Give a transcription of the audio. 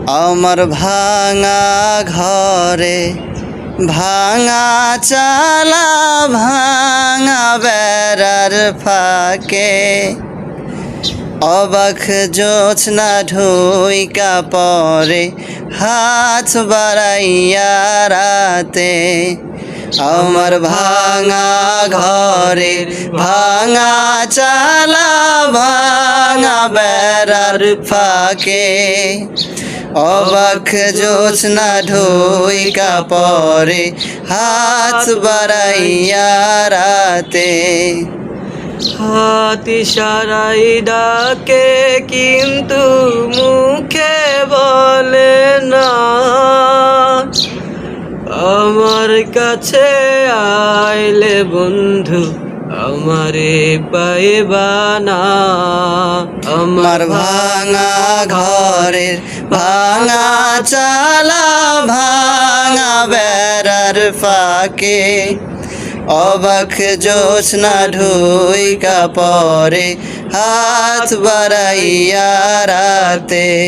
আমার ভাঙা ঘরে ভাঙা চালা ভাঙা বেড়ার ফাঁকে অবাক জোছনা ঢুইকা পরে হাত বাড়াইয়া রাতে আমার ভাঙা ঘরে ভাঙা চালা ভাঙা বেড়ার ফাঁকে অবাক জোছনা ঢুইকা পরে হাত বাড়াইয়া রাতে হাত ইশারায় ডাকে কিন্তু মুখে বলে না আমার কাছে আইলে বন্ধু আমারে পাইবা না। আমার ভাঙা ঘরের ভাঙা চালা ভাঙা বেড়ার ফাঁকে অবাক জোছনা ঢুইকা পরে হাত বাড়াইয়া রাতে।